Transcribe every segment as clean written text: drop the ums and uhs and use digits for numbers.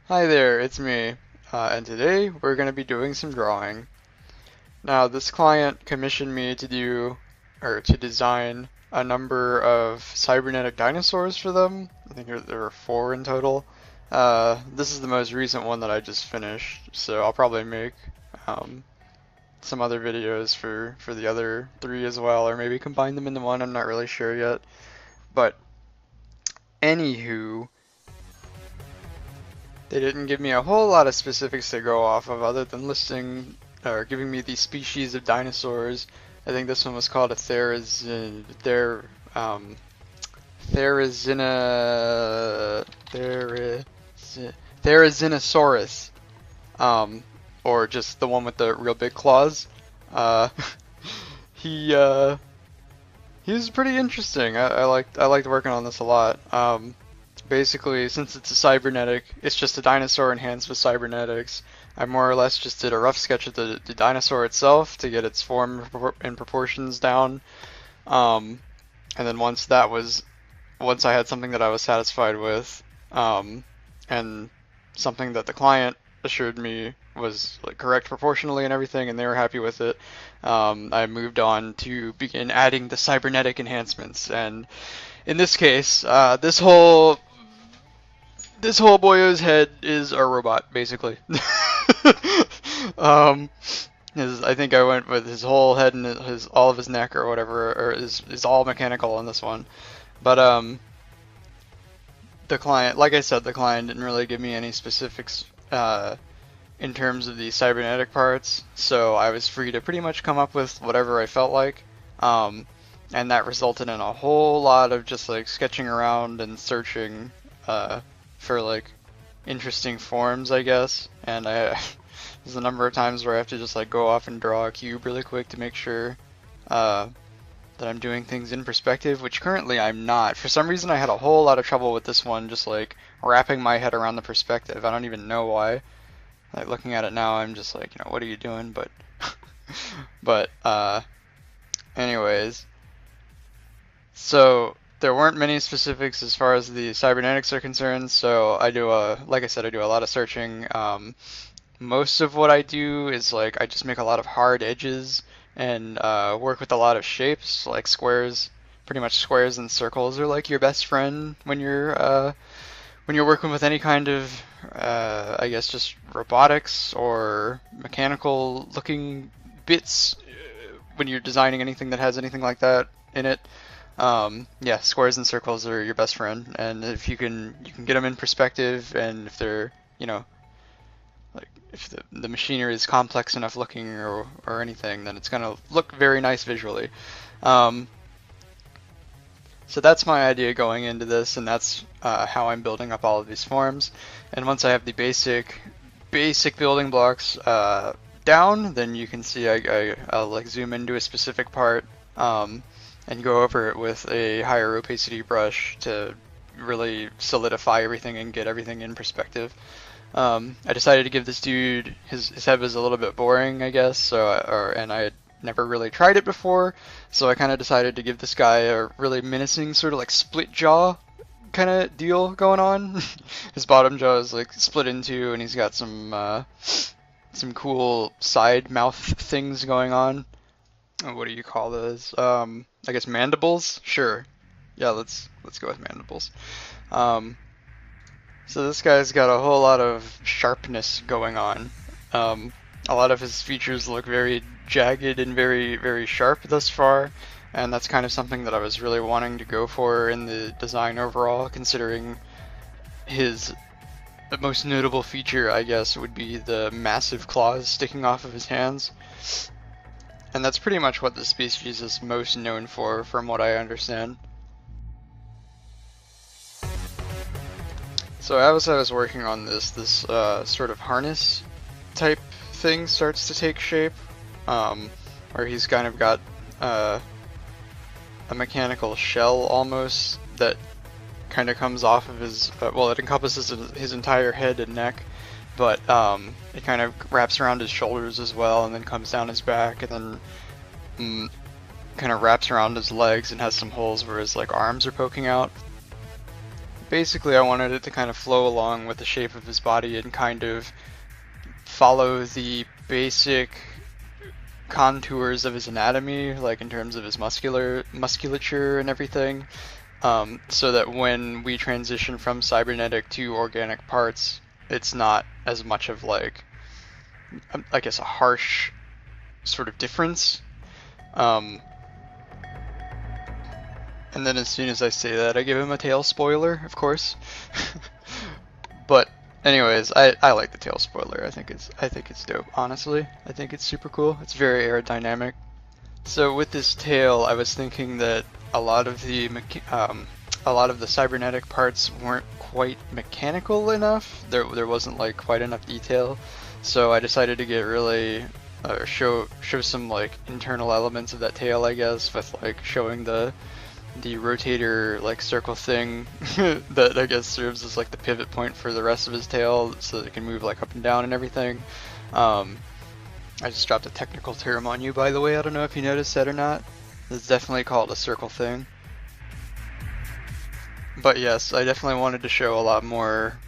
Hi there, it's me, and today we're going to be doing some drawing. Now, this client commissioned me to to design a number of cybernetic dinosaurs for them. I think there were four in total. This is the most recent one that I just finished, so I'll probably make um, some other videos for the other three as well, or maybe combine them into one. I'm not really sure yet. But anywho, they didn't give me a whole lot of specifics to go off of other than listing or giving me the species of dinosaurs. I think this one was called a um, Therizina, Therizinosaurus, um, or just the one with the real big claws. Uh, he uh, he was pretty interesting. I liked working on this a lot. Basically, since it's a cybernetic, it's just a dinosaur enhanced with cybernetics. I more or less just did a rough sketch of the dinosaur itself to get its form and proportions down. Um, and then once I had something that I was satisfied with, and something that the client assured me was like correct proportionally and everything, and they were happy with it, I moved on to begin adding the cybernetic enhancements. And in this case, this whole boyo's head is a robot, basically. um, I think I went with his whole head and his all of his neck or whatever, or is all mechanical on this one. But the client, like I said, the client didn't really give me any specifics in terms of the cybernetic parts, so I was free to pretty much come up with whatever I felt like. Um, and that resulted in a whole lot of just like sketching around and searching for like interesting forms, I guess. And there's a number of times where I have to just like go off and draw a cube really quick to make sure uh, that I'm doing things in perspective, which currently I'm not. For some reason, I had a whole lot of trouble with this one, just like wrapping my head around the perspective. I don't even know why. Like looking at it now, I'm just like, what are you doing? But, but anyways, so there weren't many specifics as far as the cybernetics are concerned. So like I said, I do a lot of searching. Most of what I do is like I just make a lot of hard edges and work with a lot of shapes, like squares. Pretty much squares and circles are like your best friend when you're working with any kind of I guess just robotics or mechanical looking bits when you're designing anything that has anything like that in it. Yeah, squares and circles are your best friend, and if you can get them in perspective, and if they're like if the machinery is complex enough looking or anything, then it's gonna look very nice visually. Um, so that's my idea going into this, and that's how I'm building up all of these forms. And once I have the basic building blocks down, then you can see I'll like zoom into a specific part and go over it with a higher opacity brush to really solidify everything and get everything in perspective. I decided to give this dude his head was a little bit boring, I guess. And I had never really tried it before, so I kind of decided to give this guy a really menacing sort of like split jaw kind of deal going on. His bottom jaw is like split in two, and he's got some cool side mouth things going on. What do you call those? I guess mandibles. Sure. Yeah, let's go with mandibles. Um, so this guy's got a whole lot of sharpness going on. A lot of his features look very jagged and very sharp thus far, and that's kind of something that I was really wanting to go for in the design overall, considering his most notable feature, I guess, would be the massive claws sticking off of his hands. And that's pretty much what the species is most known for, from what I understand. So as I was working on this sort of harness type thing starts to take shape, where he's kind of got a mechanical shell almost that kind of comes off of his, well, it encompasses his entire head and neck, but it kind of wraps around his shoulders as well, and then comes down his back, and then kind of wraps around his legs and has some holes where his like arms are poking out. basically I wanted it to kind of flow along with the shape of his body and kind of follow the basic contours of his anatomy, like in terms of his musculature and everything, so that when we transition from cybernetic to organic parts, it's not as much of like, I guess, a harsh sort of difference. And then as soon as I say that, I give him a tail spoiler, of course. But anyways, I like the tail spoiler. I think it's dope, honestly. I think it's super cool. It's very aerodynamic. So with this tail, I was thinking that a lot of the cybernetic parts weren't quite mechanical enough. There wasn't like quite enough detail. So I decided to get really show some like internal elements of that tail, I guess, with like showing the rotator like circle thing that I guess serves as like the pivot point for the rest of his tail, so that it can move like up and down and everything. I just dropped a technical term on you, by the way. I don't know if you noticed that or not. It's definitely called a circle thing. But yes, I definitely wanted to show a lot more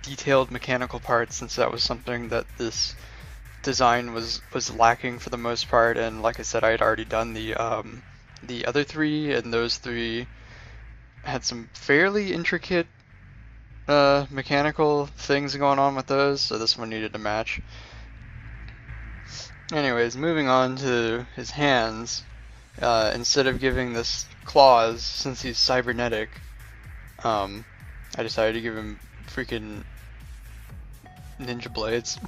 detailed mechanical parts, since that was something that this design was lacking for the most part. And like I said, I had already done the other three, and those three had some fairly intricate mechanical things going on with those, so this one needed to match. Anyways, moving on to his hands. Instead of giving this claws, since he's cybernetic, I decided to give him freaking ninja blades.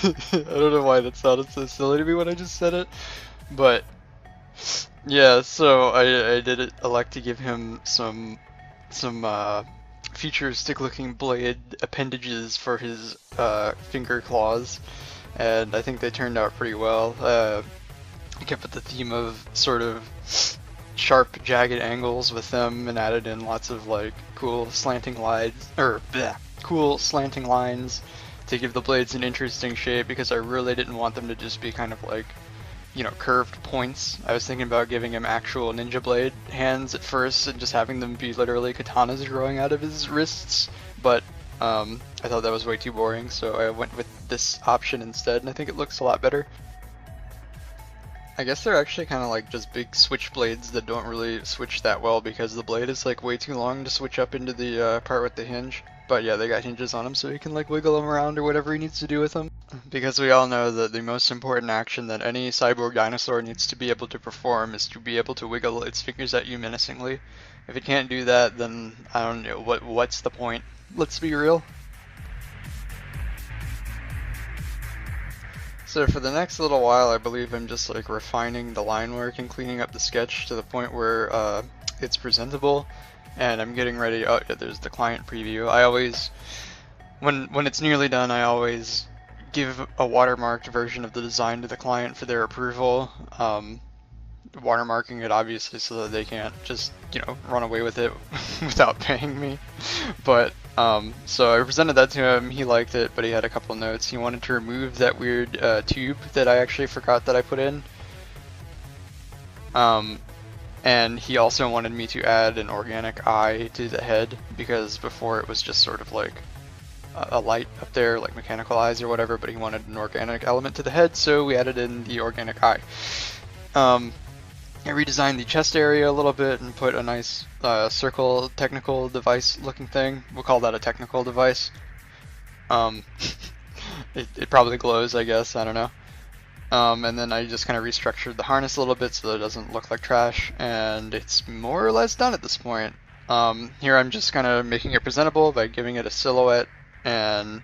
I don't know why that sounded so silly to me when I just said it. But yeah, so I did elect to give him some futuristic-looking blade appendages for his finger claws, and I think they turned out pretty well. I kept with the theme of sort of sharp, jagged angles with them, and added in lots of like cool slanting lines to give the blades an interesting shape, because I really didn't want them to just be kind of like, you know, curved points. I was thinking about giving him actual ninja blade hands at first and just having them be literally katanas growing out of his wrists, but I thought that was way too boring, so I went with this option instead, and I think it looks a lot better. I guess they're actually kind of like just big switch blades that don't really switch that well, because the blade is like way too long to switch up into the part with the hinge. But yeah, they got hinges on them, so he can like wiggle them around or whatever he needs to do with them. Because we all know that the most important action that any cyborg dinosaur needs to be able to perform is to be able to wiggle its fingers at you menacingly. If it can't do that, then I don't know, what's the point? Let's be real. So for the next little while, I believe I'm just like refining the line work and cleaning up the sketch to the point where it's presentable, and I'm getting ready. Oh yeah, there's the client preview. I always, when it's nearly done, I always give a watermarked version of the design to the client for their approval. Watermarking it obviously so that they can't just, you know, run away with it without paying me. But so I presented that to him. He liked it, but he had a couple notes. He wanted to remove that weird tube that I actually forgot that I put in. And he also wanted me to add an organic eye to the head, because before it was just sort of like a light up there, like mechanical eyes or whatever, but he wanted an organic element to the head, so we added in the organic eye. I redesigned the chest area a little bit and put a nice circle technical device looking thing. We'll call that a technical device. It probably glows, I guess, I don't know. And then I just kind of restructured the harness a little bit so that it doesn't look like trash, and it's more or less done at this point. Here I'm just kind of making it presentable by giving it a silhouette, and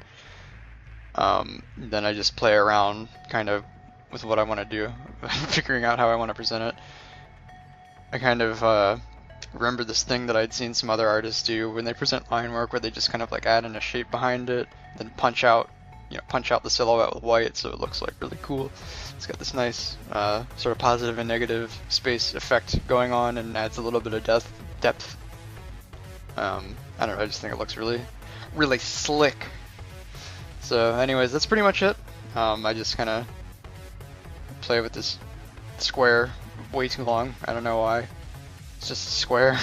then I just play around kind of with what I want to do, figuring out how I want to present it. I kind of remember this thing that I'd seen some other artists do when they present line work, where they just kind of like add in a shape behind it, then punch out the silhouette with white so it looks like really cool. It's got this nice sort of positive and negative space effect going on, and adds a little bit of depth. I don't know, I just think it looks really, really slick. So anyways, that's pretty much it. I just kind of play with this square way too long. I don't know why. It's just a square.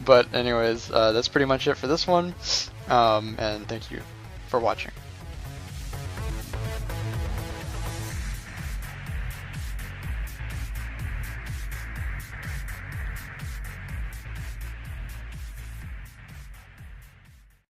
But anyways, that's pretty much it for this one. And thank you for watching.